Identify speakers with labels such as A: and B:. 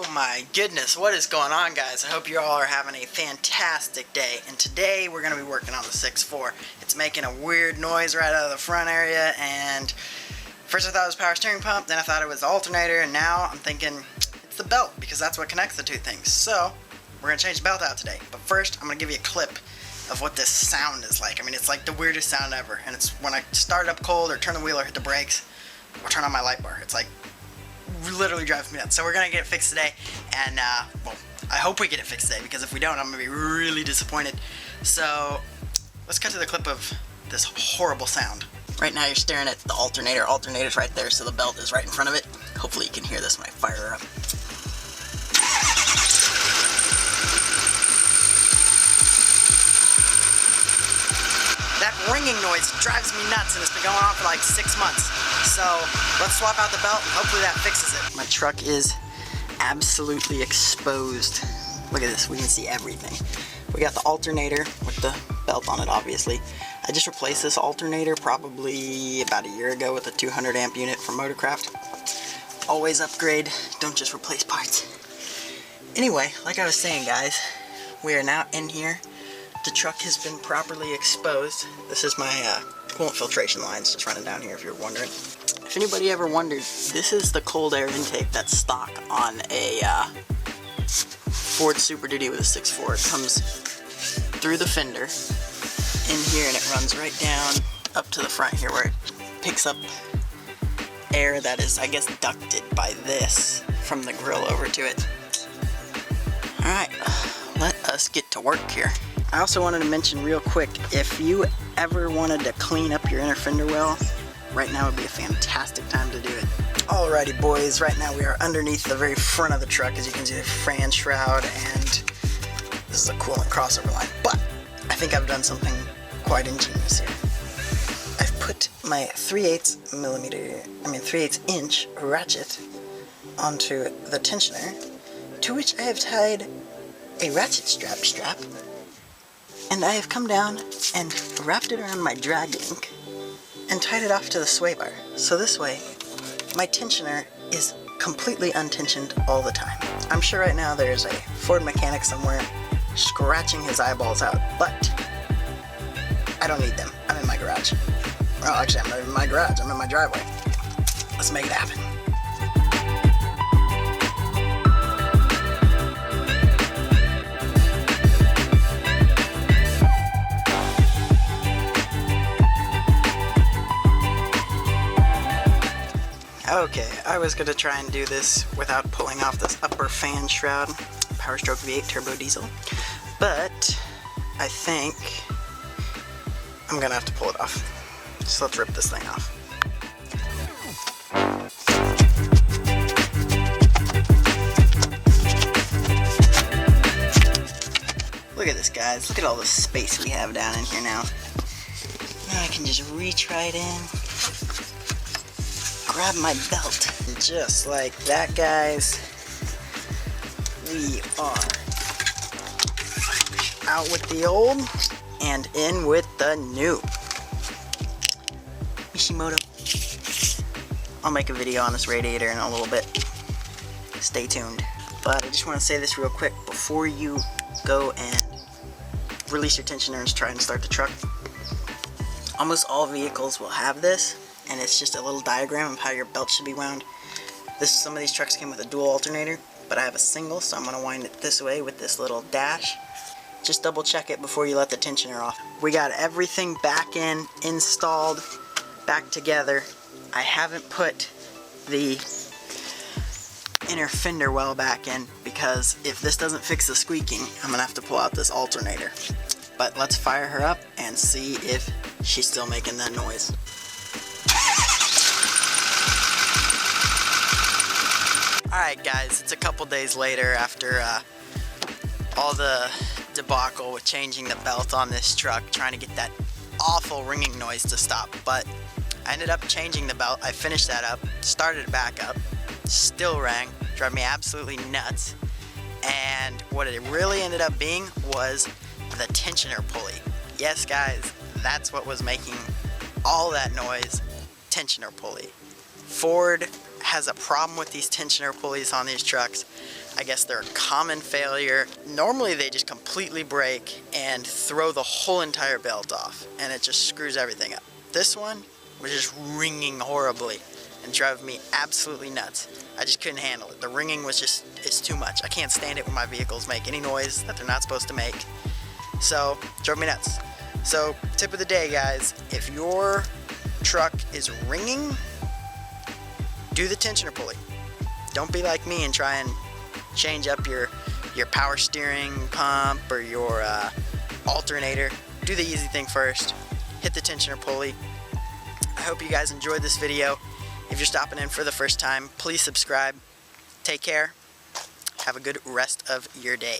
A: Oh my goodness, what is going on, guys? I hope you all are having a fantastic day. And today we're going to be working on the 6.4. It's making a weird noise right out of the front area, and first I thought it was power steering pump, then I thought it was the alternator, and now I'm thinking it's the belt because that's what connects the two things. So we're going to change the belt out today. But first I'm going to give you a clip of what this sound is like. I mean, it's like the weirdest sound ever, and it's when I start it up cold or turn the wheel or hit the brakes or turn on my light bar. It's like literally drives me nuts. So we're gonna get it fixed today, and well, I hope we get it fixed today, because if we don't, I'm gonna be really disappointed. So let's cut to the clip of this horrible sound. Right now you're staring at the alternator. Alternator's right there, so the belt is right in front of it. Hopefully you can hear this when I fire her up. That ringing noise drives me nuts, and it's been going on for like 6 months. So let's swap out the belt, and hopefully that fixes it. My truck is absolutely exposed. Look at this, we can see everything. We got the alternator with the belt on it, obviously. I just replaced this alternator probably about a year ago with a 200 amp unit from Motorcraft. Always upgrade, don't just replace parts. Anyway, like I was saying, guys, we are now in here. The truck has been properly exposed. This is my coolant filtration lines just running down here, if you're wondering. If anybody ever wondered, this is the cold air intake that's stock on a Ford Super Duty with a 6.4. It comes through the fender in here, and it runs right down up to the front here, where it picks up air that is, I guess, ducted by this from the grill over to it. Alright, let us get to work here. I also wanted to mention real quick, if you ever wanted to clean up your inner fender well, right now would be a fantastic time to do it. Alrighty boys, right now we are underneath the very front of the truck. As you can see, the fan shroud, and this is a coolant crossover line. But I think I've done something quite ingenious here. I've put my 3/8 inch ratchet onto the tensioner, to which I have tied a ratchet strap, and I have come down and wrapped it around my drag link and tied it off to the sway bar. So this way, my tensioner is completely untensioned all the time. I'm sure right now there's a Ford mechanic somewhere scratching his eyeballs out, but I don't need them. I'm in my garage. Well, actually, I'm not in my garage. I'm in my driveway. Let's make it happen. Okay, I was going to try and do this without pulling off this upper fan shroud, Powerstroke V8 turbo diesel, but I think I'm going to have to pull it off. So let's rip this thing off. Look at this, guys. Look at all the space we have down in here now. Now I can just reach right in, grab my belt, and just like that, guys, we are out with the old and in with the new. Mishimoto. I'll make a video on this radiator in a little bit. Stay tuned. But I just want to say this real quick before you go and release your tensioner and try and start the truck. Almost all vehicles will have this, and it's just a little diagram of how your belt should be wound. Some of these trucks came with a dual alternator, but I have a single, so I'm going to wind it this way with this little dash. Just double check it before you let the tensioner off. We got everything back in, installed, back together. I haven't put the inner fender well back in, because if this doesn't fix the squeaking, I'm going to have to pull out this alternator. But let's fire her up and see if she's still making that noise. Alright guys, it's a couple days later after all the debacle with changing the belt on this truck, trying to get that awful ringing noise to stop. But I ended up changing the belt. I finished that up, started it back up, still rang, drove me absolutely nuts. And what it really ended up being was the tensioner pulley. Yes guys, that's what was making all that noise. Tensioner pulley. Ford has a problem with these tensioner pulleys on these trucks. I guess they're a common failure. Normally they just completely break and throw the whole entire belt off, and it just screws everything up. This one was just ringing horribly and drove me absolutely nuts. I just couldn't handle it. The ringing was just, it's too much. I can't stand it when my vehicles make any noise that they're not supposed to make. So, drove me nuts. So, tip of the day, guys, if your truck is ringing, do the tensioner pulley. Don't be like me and try and change up your power steering pump or your alternator. Do the easy thing first. Hit the tensioner pulley. I hope you guys enjoyed this video. If you're stopping in for the first time, please subscribe. Take care. Have a good rest of your day.